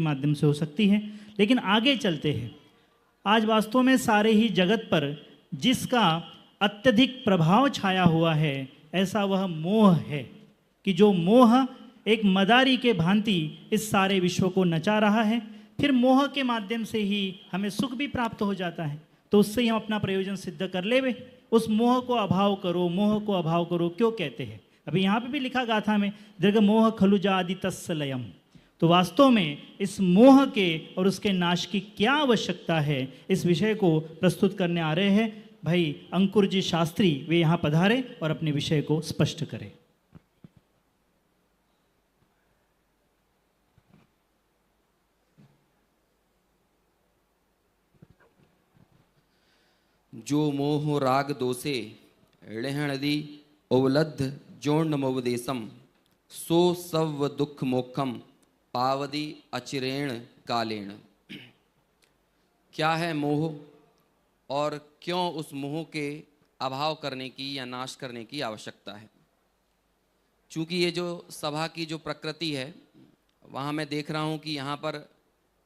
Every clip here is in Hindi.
माध्यम से हो सकती है। लेकिन आगे चलते हैं, आज वास्तव में सारे ही जगत पर जिसका अत्यधिक प्रभाव छाया हुआ है, ऐसा वह मोह है कि जो मोह एक मदारी के भांति इस सारे विश्व को नचा रहा है। फिर मोह के माध्यम से ही हमें सुख भी प्राप्त हो जाता है, तो उससे ही हम अपना प्रयोजन सिद्ध कर लेवे। उस मोह को अभाव करो, मोह को अभाव करो क्यों कहते हैं? अभी यहाँ पे भी लिखा गाथा में दीर्घ मोह खलुजा आदि तत्सलयम। तो वास्तव में इस मोह के और उसके नाश की क्या आवश्यकता है, इस विषय को प्रस्तुत करने आ रहे हैं भाई अंकुर जी शास्त्री। वे यहाँ पधारे और अपने विषय को स्पष्ट करें। जो मोह राग दोषे ऋणदी अवलब्ध जोर्णमवदेशम सो सव दुख मोक्षम पावदी अचिरेण कालेण। क्या है मोह और क्यों उस मोह के अभाव करने की या नाश करने की आवश्यकता है? चूँकि ये जो सभा की जो प्रकृति है, वहाँ मैं देख रहा हूँ कि यहाँ पर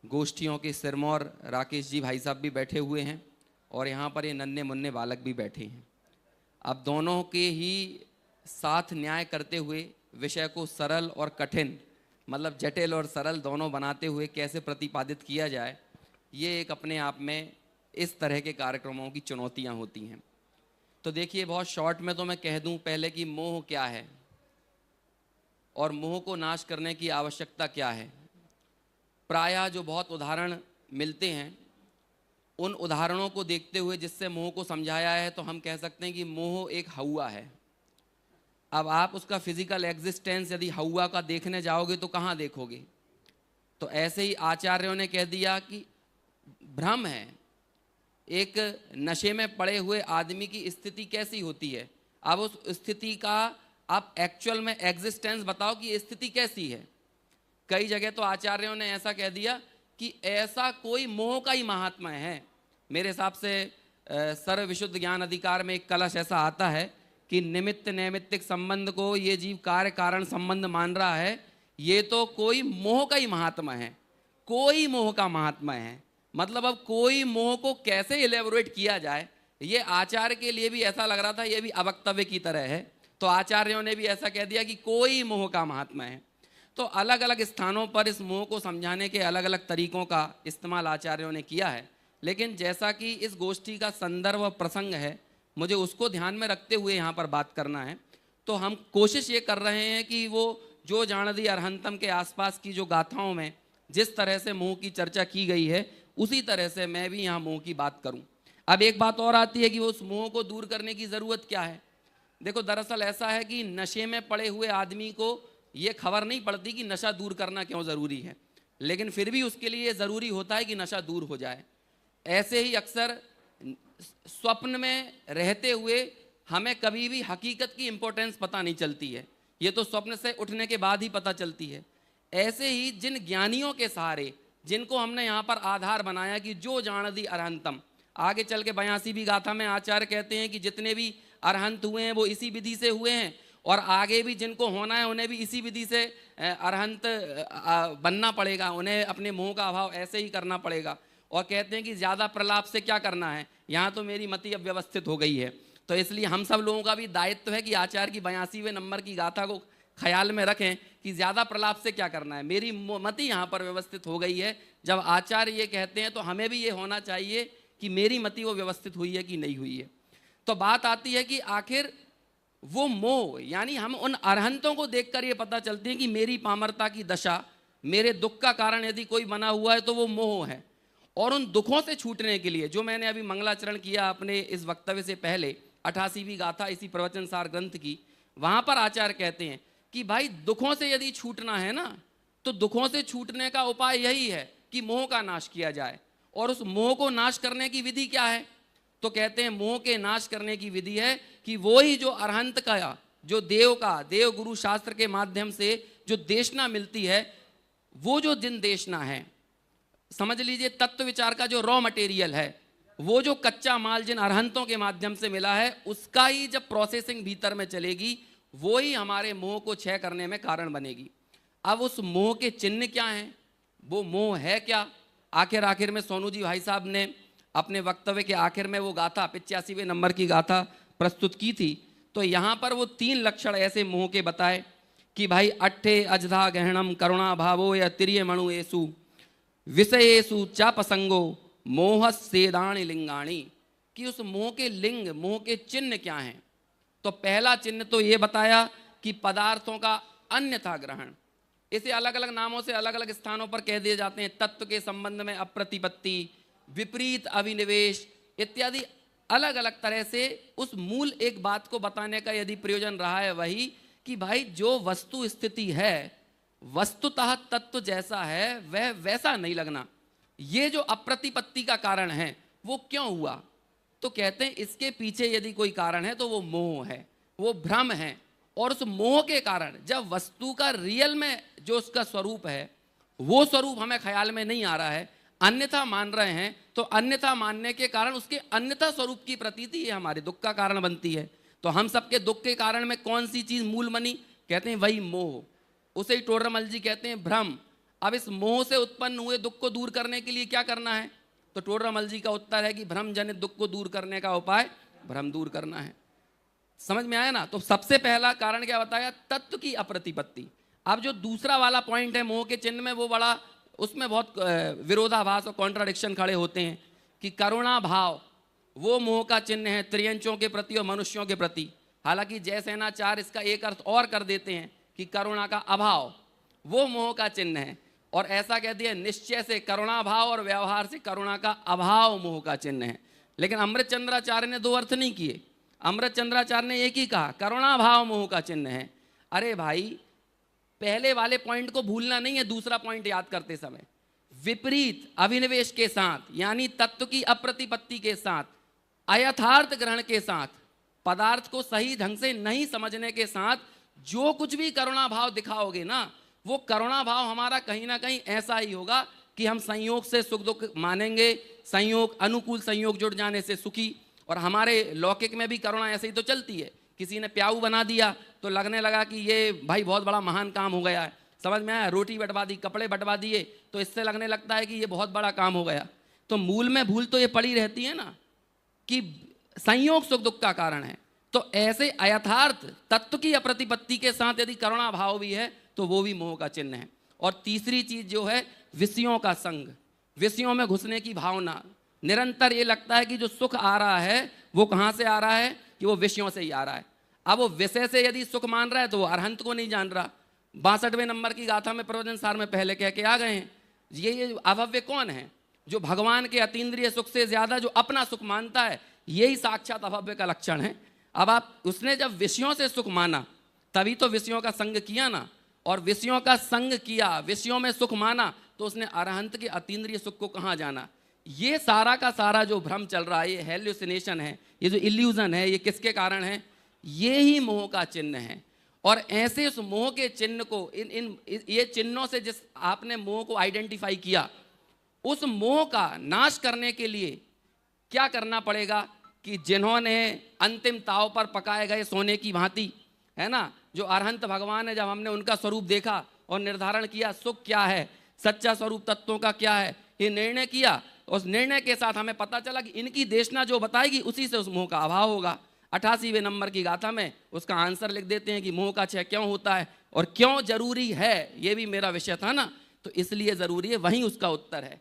गोष्ठियों के सिरमौर राकेश जी भाई साहब भी बैठे हुए हैं और यहाँ पर ये नन्हे मुन्ने बालक भी बैठे हैं। अब दोनों के ही साथ न्याय करते हुए विषय को सरल और कठिन, मतलब जटिल और सरल दोनों बनाते हुए कैसे प्रतिपादित किया जाए, ये एक अपने आप में इस तरह के कार्यक्रमों की चुनौतियाँ होती हैं। तो देखिए, बहुत शॉर्ट में तो मैं कह दूं पहले कि मोह क्या है और मोह को नाश करने की आवश्यकता क्या है। प्रायः जो बहुत उदाहरण मिलते हैं, उन उदाहरणों को देखते हुए जिससे मोह को समझाया है, तो हम कह सकते हैं कि मोह एक हौवा है। अब आप उसका फिजिकल एग्जिस्टेंस यदि हौवा का देखने जाओगे तो कहाँ देखोगे? तो ऐसे ही आचार्यों ने कह दिया कि भ्रम है। एक नशे में पड़े हुए आदमी की स्थिति कैसी होती है, अब उस स्थिति का आप एक्चुअल में एग्जिस्टेंस बताओ कि ये स्थिति कैसी है। कई जगह तो आचार्यों ने ऐसा कह दिया कि ऐसा कोई मोह का ही महात्मा है। मेरे हिसाब से सर्व विशुद्ध ज्ञान अधिकार में एक कलश ऐसा आता है कि निमित्त नैमित्तिक संबंध को ये जीव कार्य कारण संबंध मान रहा है, ये तो कोई मोह का ही महात्मा है। कोई मोह का महात्मा है, मतलब अब कोई मोह को कैसे इलेबोरेट किया जाए, ये आचार्य के लिए भी ऐसा लग रहा था, ये भी अवक्तव्य की तरह है। तो आचार्यों ने भी ऐसा कह दिया कि कोई मोह का महात्मा है। तो अलग अलग स्थानों पर इस मोह को समझाने के अलग अलग तरीकों का इस्तेमाल आचार्यों ने किया है। लेकिन जैसा कि इस गोष्ठी का संदर्भ और प्रसंग है, मुझे उसको ध्यान में रखते हुए यहाँ पर बात करना है। तो हम कोशिश ये कर रहे हैं कि वो जो जाणदी अरहंतम के आसपास की जो गाथाओं में जिस तरह से मोह की चर्चा की गई है, उसी तरह से मैं भी यहाँ मोह की बात करूँ। अब एक बात और आती है कि वो उस मोह को दूर करने की ज़रूरत क्या है। देखो, दरअसल ऐसा है कि नशे में पड़े हुए आदमी को ये खबर नहीं पड़ती कि नशा दूर करना क्यों ज़रूरी है, लेकिन फिर भी उसके लिए ज़रूरी होता है कि नशा दूर हो जाए। ऐसे ही अक्सर स्वप्न में रहते हुए हमें कभी भी हकीकत की इम्पोर्टेंस पता नहीं चलती है, ये तो स्वप्न से उठने के बाद ही पता चलती है। ऐसे ही जिन ज्ञानियों के सहारे, जिनको हमने यहाँ पर आधार बनाया कि जो जाणदी अरहंतम, आगे चल के 82वीं गाथा में आचार्य कहते हैं कि जितने भी अरहंत हुए हैं वो इसी विधि से हुए हैं, और आगे भी जिनको होना है उन्हें भी इसी विधि से अरहंत बनना पड़ेगा, उन्हें अपने मोह का अभाव ऐसे ही करना पड़ेगा। और कहते हैं कि ज़्यादा प्रलाप से क्या करना है, यहाँ तो मेरी मति अब व्यवस्थित हो गई है। तो इसलिए हम सब लोगों का भी दायित्व है कि आचार्य की 82वें नंबर की गाथा को ख्याल में रखें कि ज़्यादा प्रलाप से क्या करना है, मेरी मति यहाँ पर व्यवस्थित हो गई है। जब आचार्य ये कहते हैं तो हमें भी ये होना चाहिए कि मेरी मति वो व्यवस्थित हुई है कि नहीं हुई है। तो बात आती है कि आखिर वो मोह, यानी हम उन अरहंतों को देखकर ये पता चलती है कि मेरी पामरता की दशा, मेरे दुख का कारण यदि कोई बना हुआ है तो वो मोह है। और उन दुखों से छूटने के लिए, जो मैंने अभी मंगलाचरण किया अपने इस वक्तव्य से पहले 88वीं गाथा इसी प्रवचन सार ग्रंथ की, वहाँ पर आचार्य कहते हैं कि भाई दुखों से यदि छूटना है ना, तो दुखों से छूटने का उपाय यही है कि मोह का नाश किया जाए। और उस मोह को नाश करने की विधि क्या है? तो कहते हैं मोह के नाश करने की विधि है कि वो ही जो अरहंत का, जो देव गुरु शास्त्र के माध्यम से जो देशना मिलती है, वो जो जिन देशना है, समझ लीजिए तत्व विचार का जो रॉ मटेरियल है, वो जो कच्चा माल जिन अरहंतों के माध्यम से मिला है, उसका ही जब प्रोसेसिंग भीतर में चलेगी, वो ही हमारे मोह को क्षय करने में कारण बनेगी। अब उस मोह के चिन्ह क्या हैं? वो मोह है क्या? आखिर में सोनू जी भाई साहब ने अपने वक्तव्य के आखिर में वो गाथा 85वें नंबर की गाथा प्रस्तुत की थी। तो यहाँ पर वो 3 लक्षण ऐसे मोह के बताए कि भाई अट्ठे अजधा गहणम करुणा भावो या तिरिय मणु येसु विषयेषु चा प्रसंगो मोह सेदाणी लिंगाणी, कि उस मोह के लिंग, मोह के चिन्ह क्या हैं। तो पहला चिन्ह तो ये बताया कि पदार्थों का अन्यथा ग्रहण, इसे अलग अलग नामों से अलग अलग स्थानों पर कह दिए जाते हैं। तत्व के संबंध में अप्रतिपत्ति, विपरीत अभिनिवेश इत्यादि अलग अलग तरह से उस मूल एक बात को बताने का यदि प्रयोजन रहा है वही कि भाई जो वस्तु स्थिति है वस्तुतः तत्व जैसा है वह वैसा नहीं लगना। ये जो अप्रतिपत्ति का कारण है वो क्यों हुआ? तो कहते हैं इसके पीछे यदि कोई कारण है तो वो मोह है, वो भ्रम है। और उस मोह के कारण जब वस्तु का रियल में जो उसका स्वरूप है वो स्वरूप हमें ख्याल में नहीं आ रहा है, अन्यथा मान रहे हैं, तो अन्यथा मानने के कारण उसके अन्यथा स्वरूप की प्रतीति ये हमारे दुख का कारण बनती है। तो हम सबके दुख के कारण में कौन सी चीज मूल बनी? कहते हैं वही मोह। उसे ही टोडरमल जी कहते हैं भ्रम। अब इस मोह से उत्पन्न हुए दुख को दूर करने के लिए क्या करना है? तो टोडरमल जी का उत्तर है कि भ्रम जनित दुख को दूर करने का उपाय भ्रम दूर करना है। समझ में आया ना? तो सबसे पहला कारण क्या बताया? तत्व की अप्रतिपत्ति। अब जो दूसरा वाला पॉइंट है मोह के चिन्ह में, वो बड़ा, उसमें बहुत विरोधाभास और कॉन्ट्राडिक्शन खड़े होते हैं कि करुणा भाव वो मोह का चिन्ह है त्रियंचों के प्रति और मनुष्यों के प्रति। हालांकि जयसेनाचार्य इसका एक अर्थ और कर देते हैं कि करुणा का अभाव वो मोह का चिन्ह है, और ऐसा कह दिया निश्चय से करुणा भाव और व्यवहार से करुणा का अभाव मोह का चिन्ह है। लेकिन अमृतचंद्राचार्य ने 2 अर्थ नहीं किए। अमृतचंद्राचार्य ने एक ही कहा करुणा भाव मोह का चिन्ह है। अरे भाई, पहले वाले पॉइंट को भूलना नहीं है, दूसरा पॉइंट याद करते समय विपरीत अभिनिवेश के साथ, यानी तत्व की अप्रतिपत्ति के साथ, अयथार्थ ग्रहण के साथ, पदार्थ को सही ढंग से नहीं समझने के साथ जो कुछ भी करुणा भाव दिखाओगे ना, वो करुणा भाव हमारा कहीं ना कहीं ऐसा ही होगा कि हम संयोग से सुख दुख मानेंगे, संयोग, अनुकूल संयोग जुड़ जाने से सुखी। और हमारे लौकिक में भी करुणा ऐसे ही तो चलती है। किसी ने प्याऊ बना दिया तो लगने लगा कि ये भाई बहुत बड़ा महान काम हो गया है। समझ में आया? रोटी बंटवा दी, कपड़े बंटवा दिए, तो इससे लगने लगता है कि ये बहुत बड़ा काम हो गया। तो मूल में भूल तो ये पड़ी रहती है ना कि संयोग सुख दुख का कारण है। तो ऐसे अयथार्थ तत्व की अप्रतिपत्ति के साथ यदि करुणा भाव भी है तो वो भी मोह का चिन्ह है। और तीसरी चीज जो है विषयों का संग, विषयों में घुसने की भावना। निरंतर ये लगता है कि जो सुख आ रहा है वो कहाँ से आ रहा है? कि वो विषयों से ही आ रहा है। अब वो विषय से यदि सुख मान रहा है तो वो अरहंत को नहीं जान रहा। 62वें नंबर की गाथा में प्रवचन सार में पहले कह के आ गए हैं, ये अभव्य कौन है? जो भगवान के अतीन्द्रिय सुख से ज्यादा जो अपना सुख मानता है, यही साक्षात अभव्य का लक्षण है। अब आप, उसने जब विषयों से सुख माना तभी तो विषयों का संग किया ना, और विषयों का संग किया, विषयों में सुख माना, तो उसने अरहंत के अतीन्द्रिय सुख को कहाँ जाना? ये सारा का सारा जो भ्रम चल रहा है, ये हेल्यूसिनेशन है, ये जो इल्यूजन है, ये किसके कारण है? ये ही मोह का चिन्ह है। और ऐसे उस मोह के चिन्ह को ये चिन्हों से जिस आपने मोह को आइडेंटिफाई किया, उस मोह का नाश करने के लिए क्या करना पड़ेगा? कि जिन्होंने अंतिम ताव पर पकाए गए सोने की भांति, है ना, जो अरहंत भगवान है, जब हमने उनका स्वरूप देखा और निर्धारण किया सुख क्या है, सच्चा स्वरूप तत्वों का क्या है, ये निर्णय किया, उस निर्णय के साथ हमें पता चला कि इनकी देशना जो बताएगी उसी से उस मोह का अभाव होगा। 88वें नंबर की गाथा में उसका आंसर लिख देते हैं कि मोह का क्षय क्यों होता है और क्यों जरूरी है। ये भी मेरा विषय था ना, तो इसलिए जरूरी है, वहीं उसका उत्तर है।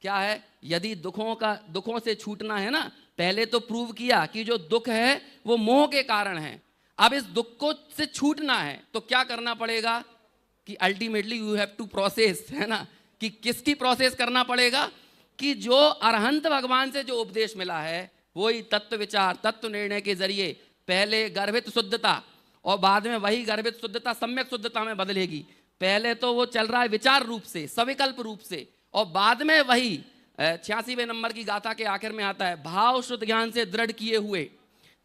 क्या है? यदि दुखों से छूटना है ना, पहले तो प्रूव किया कि जो दुख है वो मोह के कारण है। अब इस दुख को से छूटना है तो क्या करना पड़ेगा? कि ultimately you have to process, है ना, कि किसकी प्रोसेस करना पड़ेगा? कि जो अरहंत भगवान से जो उपदेश मिला है वही तत्व विचार, तत्व निर्णय के जरिए पहले गर्भित शुद्धता और बाद में वही गर्भित शुद्धता सम्यक शुद्धता में बदलेगी। पहले तो वो चल रहा है विचार रूप से, सविकल्प रूप से, और बाद में वही 86वें नंबर की गाथा के आखिर में आता है भाव शुद्ध ज्ञान से दृढ़ किए हुए,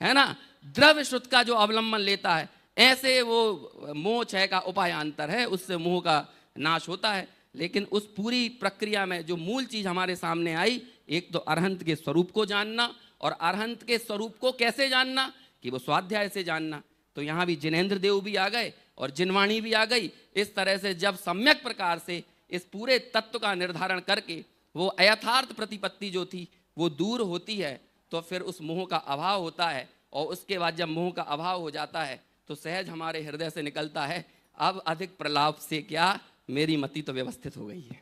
है ना, द्रव्य शुद्ध का जो अवलंबन लेता है, ऐसे वो मोह क्षय का उपायांतर है, उससे मोह का नाश होता है। लेकिन उस पूरी प्रक्रिया में जो मूल चीज हमारे सामने आई, एक तो अरहंत के स्वरूप को जानना, और अरहंत के स्वरूप को कैसे जानना? कि वो स्वाध्याय से जानना। तो यहाँ भी जिनेंद्र देव भी आ गए और जिनवाणी भी आ गई। इस तरह से जब सम्यक प्रकार से इस पूरे तत्व का निर्धारण करके वो अयथार्थ प्रतिपत्ति जो थी वो दूर होती है, तो फिर उस मोह का अभाव होता है। और उसके बाद जब मोह का अभाव हो जाता है तो सहज हमारे हृदय से निकलता है, अब अधिक प्रलाप से क्या, मेरी मति तो व्यवस्थित हो गई है।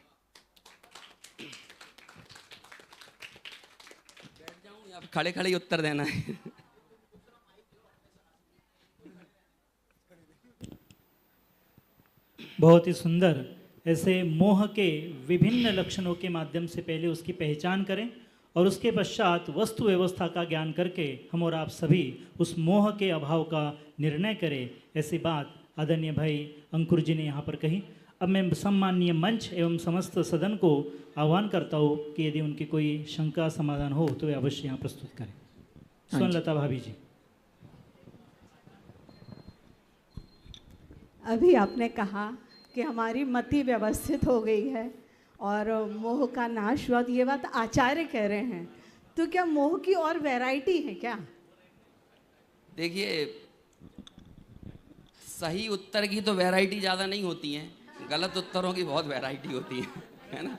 बैठ जाऊं या खड़े खड़े ही उत्तर देना है? बहुत ही सुंदर। ऐसे मोह के विभिन्न लक्षणों के माध्यम से पहले उसकी पहचान करें और उसके पश्चात वस्तु व्यवस्था का ज्ञान करके हम और आप सभी उस मोह के अभाव का निर्णय करें। ऐसी बात आदरणीय भाई अंकुर जी ने यहाँ पर कही। अब मैं सम्माननीय मंच एवं समस्त सदन को आह्वान करता हूँ कि यदि उनकी कोई शंका समाधान हो तो वे अवश्य यहाँ प्रस्तुत करें। स्वर्णलता भाभी जी। अभी आपने कहा कि हमारी मति व्यवस्थित हो गई है और मोह का नाश हुआ, ये बात आचार्य कह रहे हैं, तो क्या मोह की और वैरायटी है क्या? देखिए, सही उत्तर की तो वैरायटी ज़्यादा नहीं होती है, गलत उत्तरों की बहुत वैरायटी होती है ना।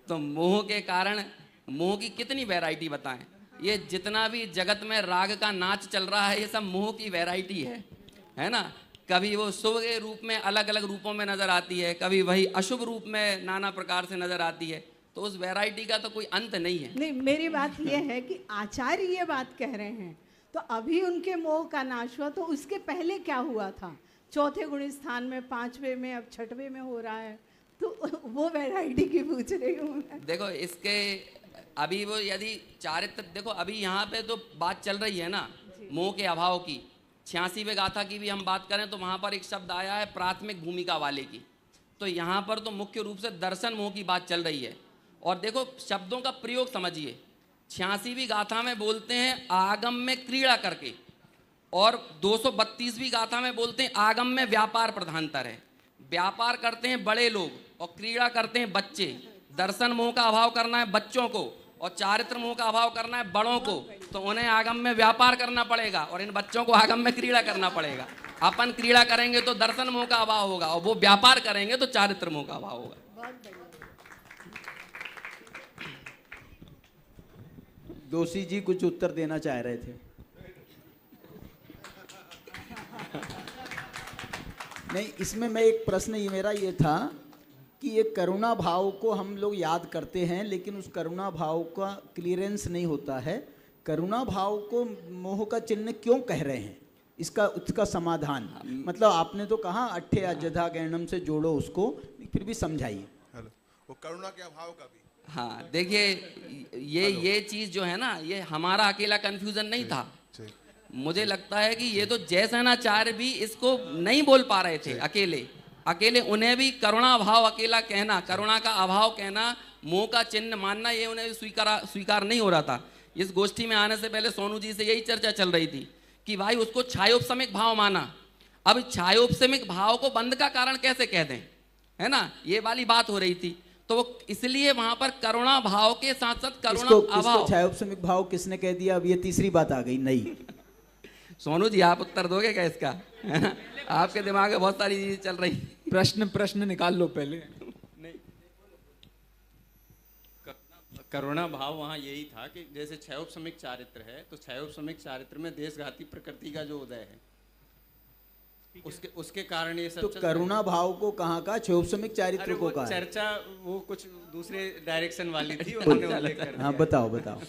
तो मोह के कारण मोह की कितनी वैरायटी बताएं? ये जितना भी जगत में राग का नाच चल रहा है ये सब मोह की वैरायटी है ना। कभी वो शुभ के रूप में अलग अलग रूपों में नजर आती है, कभी वही अशुभ रूप में नाना प्रकार से नजर आती है। तो उस वैरायटी का तो कोई अंत नहीं है। नहीं, मेरी बात ये है कि आचार्य ये बात कह रहे हैं, तो अभी उनके मोह का नाश हुआ, तो उसके पहले क्या हुआ था? चौथे गुण स्थान में, पांचवे में, अब छठवें में हो रहा है, तो वो वैरायटी की पूछ रही हूँ मैं। देखो, इसके अभी वो यदि चारित्र, देखो अभी यहाँ पे तो बात चल रही है ना मोह के अभाव की। 86वें गाथा की भी हम बात करें तो वहाँ पर एक शब्द आया है प्राथमिक भूमिका वाले की। तो यहाँ पर तो मुख्य रूप से दर्शन मोह की बात चल रही है। और देखो शब्दों का प्रयोग समझिए। 86वीं गाथा में बोलते हैं आगम में क्रीड़ा करके, और 232वीं गाथा में बोलते हैं आगम में व्यापार प्रधानतर है। व्यापार करते हैं बड़े लोग और क्रीड़ा करते हैं बच्चे। दर्शन मोह का अभाव करना है बच्चों को और चारित्र मोह का अभाव करना है बड़ों को, तो उन्हें आगम में व्यापार करना पड़ेगा और इन बच्चों को आगम में क्रीड़ा करना पड़ेगा। अपन क्रीड़ा करेंगे तो दर्शन मोह का अभाव होगा और वो व्यापार करेंगे तो चारित्र मोह का अभाव होगा। दोषी जी कुछ उत्तर देना चाह रहे थे। नहीं, इसमें मैं एक प्रश्न ये मेरा ये था कि ये करुणा भाव को हम लोग याद करते हैं, लेकिन उस करुणा भाव का क्लियरेंस नहीं होता है। करुणा भाव को मोह का चिन्ह क्यों कह रहे हैं, उसका समाधान? मतलब आपने तो कहा अट्ठे अजधा गैणम से जोड़ो उसको, फिर भी समझाइए। वो करुणा के अभाव का भी। हाँ, देखिए ये चीज जो है ना, ये हमारा अकेला कंफ्यूजन नहीं था। मुझे लगता है कि ये तो जयसेनाचार्य भी इसको नहीं बोल पा रहे थे अकेले उन्हें भी करुणा भाव अकेला कहना, करुणा का अभाव कहना, मोह का चिन्ह मानना, ये उन्हें स्वीकार नहीं हो रहा था। इस गोष्ठी में आने से पहले सोनू जी से यही चर्चा चल रही थी कि भाई उसको छायोपशमिक भाव माना। अब छायोपशमिक भाव को बंध का कारण कैसे कह दें, है ना, ये वाली बात हो रही थी। तो इसलिए वहां पर करुणा भाव के साथ साथ करुणा अभाव। छायोपशमिक भाव किसने कह दिया? अब ये तीसरी बात आ गई। नहीं, सोनू जी आप उत्तर दोगे क्या इसका? है ना, आपके दिमाग में बहुत सारी चीजें चल रही। प्रश्न निकाल लो पहले। नहीं, करुणा भाव वहाँ यही था कि जैसे क्षयोपशमिक चारित्र है, तो क्षयोपशमिक चारित्र में देशघाती प्रकृति का जो उदय है, उसके कारण ये सब। तो करुणा भाव को कहाँ का? क्षयोपशमिक चारित्र को कहा? चर्चा वो कुछ दूसरे डायरेक्शन वाली थी, उन्होंने उल्लेख कर दिया। हाँ, बताओ।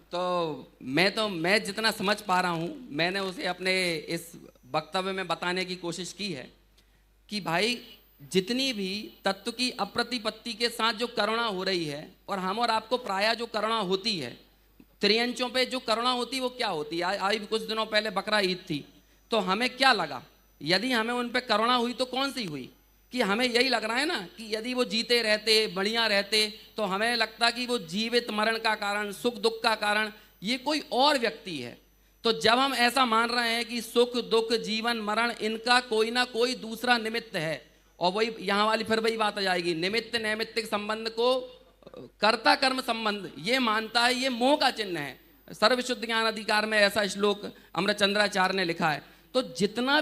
तो मैं जितना समझ पा रहा हूँ, मैंने उसे अपने इस वक्तव्य में बताने की कोशिश की है कि भाई जितनी भी तत्व की अप्रतिपत्ति के साथ जो करुणा हो रही है, और हम और आपको प्रायः जो करुणा होती है, त्रियंचों पे जो करुणा होती है वो क्या होती है? अभी कुछ दिनों पहले बकरा ईद थी, तो हमें क्या लगा? यदि हमें उन पे करुणा हुई तो कौन सी हुई? कि हमें यही लग रहा है ना कि यदि वो जीते रहते, बढ़िया रहते, तो हमें लगता कि वो जीवित मरण का कारण, सुख दुख का कारण ये कोई और व्यक्ति है। तो जब हम ऐसा मान रहे हैं कि सुख दुख जीवन मरण इनका कोई ना कोई दूसरा निमित्त है, और वही यहाँ वाली फिर वही बात आ जाएगी, निमित्त नैमित्तिक संबंध को कर्ता कर्म संबंध ये मानता है, ये मोह का चिन्ह है। सर्वशुद्ध ज्ञान अधिकार में ऐसा श्लोक अमृतचंद्राचार्य ने लिखा है। तो जितनी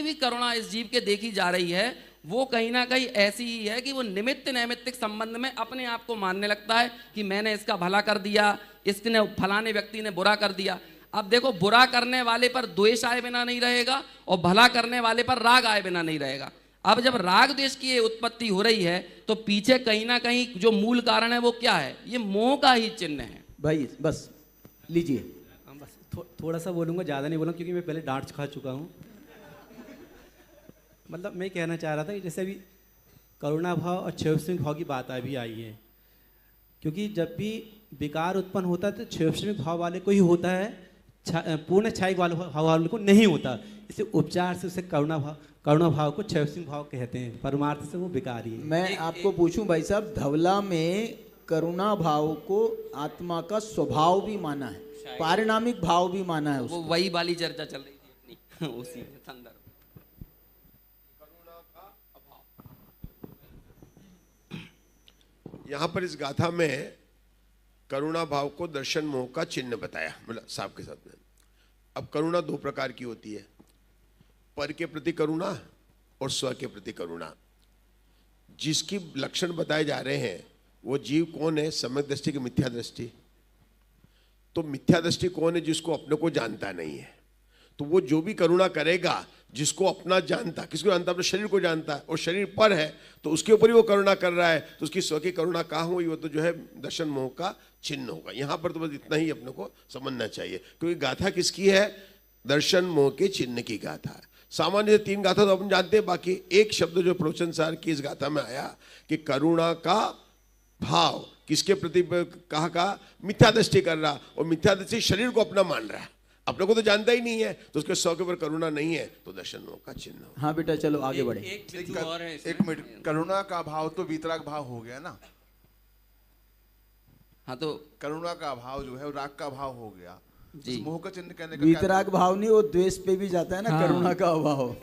भी करुणा इस जीव के देखी जा रही है, वो कहीं ना कहीं ऐसी ही है कि वो निमित्त नैमित्तिक संबंध में अपने आप को मानने लगता है कि मैंने इसका भला कर दिया, इसने फलाने व्यक्ति ने बुरा कर दिया। अब देखो, बुरा करने वाले पर द्वेष आए बिना नहीं रहेगा और भला करने वाले पर राग आए बिना नहीं रहेगा। अब जब राग द्वेष की ये उत्पत्ति हो रही है तो पीछे कहीं ना कहीं जो मूल कारण है वो क्या है? ये मोह का ही चिन्ह है। भाई बस लीजिए। बस थोड़ा सा बोलूँगा, ज़्यादा नहीं बोलूँगा क्योंकि मैं पहले डांट खा चुका हूँ। मतलब मैं कहना चाह रहा था कि जैसे अभी करुणा भाव और क्षयोपशमिक भाव की बात अभी आई है, क्योंकि जब भी विकार उत्पन्न होता है तो क्षयोपशमिक भाव वाले को ही होता है, पूर्ण क्षयिक भाव वाले को नहीं होता। इसे उपचार से उसे करुणा भाव को क्षयोपशमिक भाव कहते हैं, परमार्थ से वो विकारी है। मैं आपको पूछूं भाई साहब, धवला में करुणा भाव को आत्मा का स्वभाव भी माना है, पारिणामिक भाव भी माना है वो उसको। वही वाली चर्चा चल रही थी उसी संदर्भ। यहाँ पर इस गाथा में करुणा भाव को दर्शन मोह का चिन्ह बताया, मतलब साहब के साथ में। अब करुणा दो प्रकार की होती है, पर के प्रति करुणा और स्व के प्रति करुणा। जिसकी लक्षण बताए जा रहे हैं वो जीव कौन है? सम्यक दृष्टि की मिथ्या दृष्टि। तो मिथ्या दृष्टि कौन है? जिसको अपने को जानता नहीं है। तो वो जो भी करुणा करेगा, जिसको अपना जानता, किसको जानता? अपने शरीर को जानता है और शरीर पर है तो उसके ऊपर ही वो करुणा कर रहा है, तो उसकी स्व की करुणा कहाँ हुई? वो तो जो है दर्शन मोह का चिन्ह होगा। यहाँ पर तो बस इतना ही अपने को समझना चाहिए, क्योंकि गाथा किसकी है? दर्शन मोह के चिन्ह की गाथा है। सामान्य 3 गाथा तो अपन जानते हैं, बाकी एक शब्द जो प्रवचन सार की इस गाथा में आया कि करुणा का भाव किसके प्रति कहा? मिथ्या दृष्टि कर रहा, और मिथ्या दृष्टि शरीर को अपना मान रहा है, अपने को तो जानता ही नहीं है, तो उसके स्व के ऊपर करुणा नहीं है, तो दर्शन मोह का चिन्ह हो। हाँ बेटा चलो आगे बढ़े। एक बिंदु और है इसमें। एक मिनट, करुणा का भाव तो वीतराग भाव हो गया ना। हाँ, तो करुणा का भाव जो है वो राग का भाव हो गया जी। मोह का चिन्ह कहने का वीतराग भाव नहीं, वो द्वेष पे भी जाता है ना। हाँ। करुणा का अभाव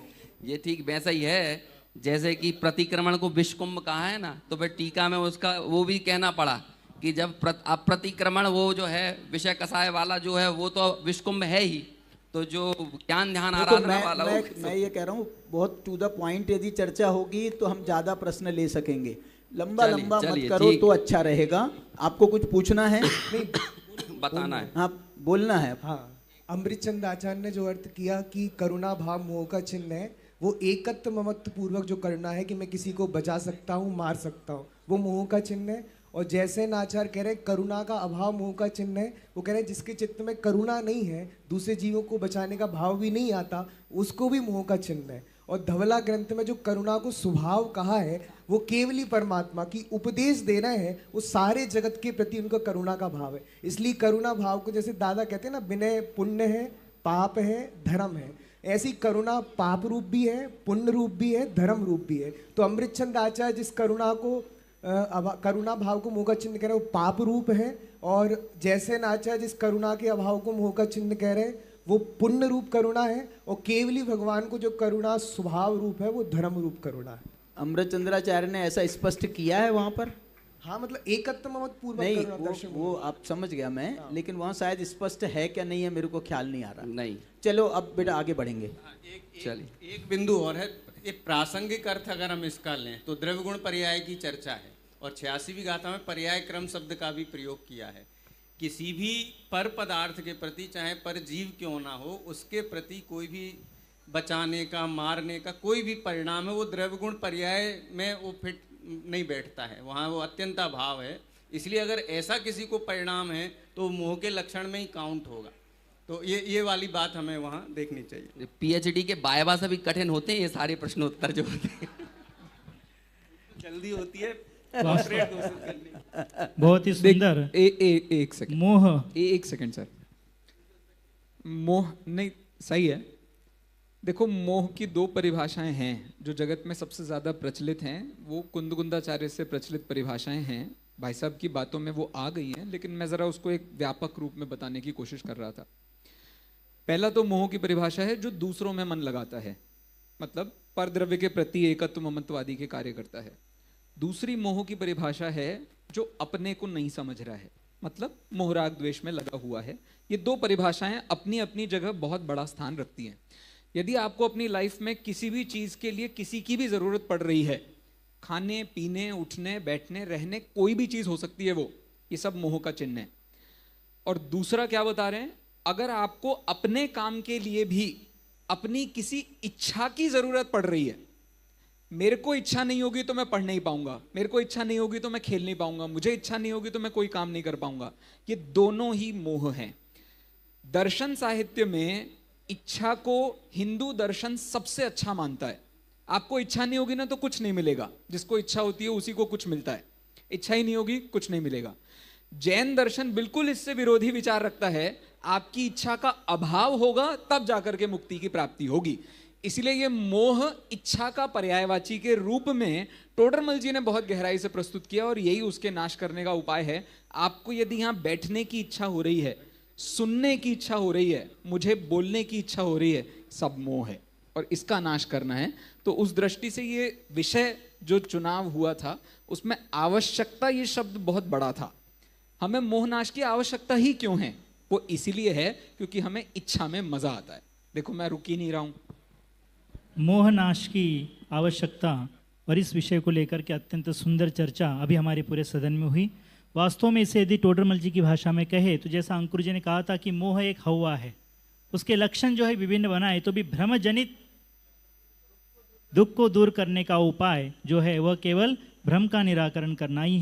ये ठीक वैसा ही है जैसे कि प्रतिक्रमण को विषकुंभ कहा है ना, तो फिर टीका में उसका वो भी कहना पड़ा कि जब अप्रतिक्रमण वो जो है विषय कसाय वाला जो है वो तो विषकुंभ है ही, तो जो ज्ञान ध्यान आराधना वाला मैं ये कह रहा हूँ, बहुत टू द पॉइंट यदि चर्चा होगी तो हम ज्यादा प्रश्न ले सकेंगे। लंबा लंबा मत करो तो अच्छा रहेगा। आपको कुछ पूछना है? बताना है। हाँ बोलना है। हाँ, अमृतचंद आचार्य ने जो अर्थ किया कि करुणा भाव मोह का चिन्ह है, वो एकत्व ममत्व पूर्वक जो करुणा है कि मैं किसी को बचा सकता हूँ, मार सकता हूँ, वो मोह का चिन्ह है। और जैसे नाचार कह रहे हैं करुणा का अभाव मोह का चिन्ह है, वो कह रहे हैं जिसके चित्त में करुणा नहीं है, दूसरे जीवों को बचाने का भाव भी नहीं आता, उसको भी मोह का चिन्ह है। और धवला ग्रंथ में जो करुणा को स्वभाव कहा है, वो केवली परमात्मा की उपदेश दे रहे हैं, वो सारे जगत के प्रति उनका करुणा का भाव है। इसलिए करुणा भाव को जैसे दादा कहते हैं ना, विनय पुण्य है, पाप है, धर्म है, ऐसी करुणा पाप रूप भी है, पुण्य रूप भी है, धर्म रूप भी है। तो अमृतचंद आचार्य जिस करुणा को करुणा भाव को मोह का चिन्ह कह रहे हैं वो पाप रूप है, और जैसे नाचार्य जिस करुणा के अभाव को मोह का चिन्ह कह रहे हैं वो पुण्य रूप करुणा है, और केवली भगवान को जो करुणा स्वभाव रूप है वो धर्म रूप करुणा है। अमृतचंद्राचार्य ने ऐसा स्पष्ट किया है वहां पर? हाँ, मतलब एकत्व ममत्व पूर्वक नहीं, करुणा दर्शन वो आप समझ गया मैं, लेकिन वहाँ शायद स्पष्ट है क्या नहीं है मेरे को ख्याल नहीं आ रहा। नहीं, चलो अब बेटा आगे बढ़ेंगे। चलिए। एक बिंदु और है, एक प्रासंगिक अर्थ अगर हम इसका लें तो द्रव्य गुण पर्याय की चर्चा है, और 86वीं गाथा में पर्याय क्रम शब्द का भी प्रयोग किया है। किसी भी पर पदार्थ के प्रति, चाहे पर जीव क्यों ना हो, उसके प्रति कोई भी बचाने का, मारने का कोई भी परिणाम है, वो द्रव्य गुण पर्याय में वो फिट नहीं बैठता है, वहाँ वो अत्यंता भाव है। इसलिए अगर ऐसा किसी को परिणाम है तो मोह के लक्षण में ही काउंट होगा। तो ये वाली बात हमें वहाँ देखनी चाहिए। पीएचडी के वाइवा से भी कठिन होते हैं ये सारे प्रश्नोत्तर जो होते हैं। जल्दी होती है बहुत ही सुंदर। एक सेकंड मोह, एक सेकंड सर। मोह नहीं, सही है। देखो, मोह की 2 परिभाषाएं हैं जो जगत में सबसे ज़्यादा प्रचलित हैं। वो कुंदकुंदाचार्य से प्रचलित परिभाषाएं हैं, भाई साहब की बातों में वो आ गई हैं, लेकिन मैं ज़रा उसको एक व्यापक रूप में बताने की कोशिश कर रहा था। पहला तो मोह की परिभाषा है जो दूसरों में मन लगाता है, मतलब परद्रव्य के प्रति एकत्व ममत्वादी के कार्य करता है। दूसरी मोह की परिभाषा है जो अपने को नहीं समझ रहा है, मतलब मोहराग द्वेष में लगा हुआ है। ये 2 परिभाषाएं अपनी अपनी जगह बहुत बड़ा स्थान रखती हैं। यदि आपको अपनी लाइफ में किसी भी चीज के लिए किसी की भी जरूरत पड़ रही है, खाने पीने उठने बैठने रहने, कोई भी चीज हो सकती है, वो ये सब मोह का चिन्ह है। और दूसरा क्या बता रहे हैं, अगर आपको अपने काम के लिए भी अपनी किसी इच्छा की जरूरत पड़ रही है, मेरे को इच्छा नहीं होगी तो मैं पढ़ नहीं पाऊंगा, मेरे को इच्छा नहीं होगी तो मैं खेल नहीं पाऊंगा, मुझे इच्छा नहीं होगी तो मैं कोई काम नहीं कर पाऊंगा, ये दोनों ही मोह हैं। दर्शन साहित्य में इच्छा को हिंदू दर्शन सबसे अच्छा मानता है। आपको इच्छा नहीं होगी ना तो कुछ नहीं मिलेगा, जिसको इच्छा होती है उसी को कुछ मिलता है, इच्छा ही नहीं होगी कुछ नहीं मिलेगा। जैन दर्शन बिल्कुल इससे विरोधी विचार रखता है, आपकी इच्छा का अभाव होगा तब जाकर के मुक्ति की प्राप्ति होगी। इसलिए ये मोह इच्छा का पर्यायवाची के रूप में टोडरमल जी ने बहुत गहराई से प्रस्तुत किया और यही उसके नाश करने का उपाय है। आपको यदि यहां बैठने की इच्छा हो रही है, सुनने की इच्छा हो रही है, मुझे बोलने की इच्छा हो रही है, सब मोह है और इसका नाश करना है। तो उस दृष्टि से ये विषय जो चुनाव हुआ था उसमें आवश्यकता, ये शब्द बहुत बड़ा था। हमें मोहनाश की आवश्यकता ही क्यों है, वो इसीलिए है क्योंकि हमें इच्छा में मजा आता है। देखो मैं रुक ही नहीं रहा हूं। मोहनाश की आवश्यकता और इस विषय को लेकर के अत्यंत सुंदर चर्चा अभी हमारे पूरे सदन में हुई। वास्तव में इसे यदि टोडरमल जी की भाषा में कहे तो जैसा अंकुर जी ने कहा था कि मोह एक हवा है, उसके लक्षण जो है विभिन्न बनाए, तो भी भ्रमजनित दुख को दूर करने का उपाय जो है वह केवल भ्रम का निराकरण करना ही है।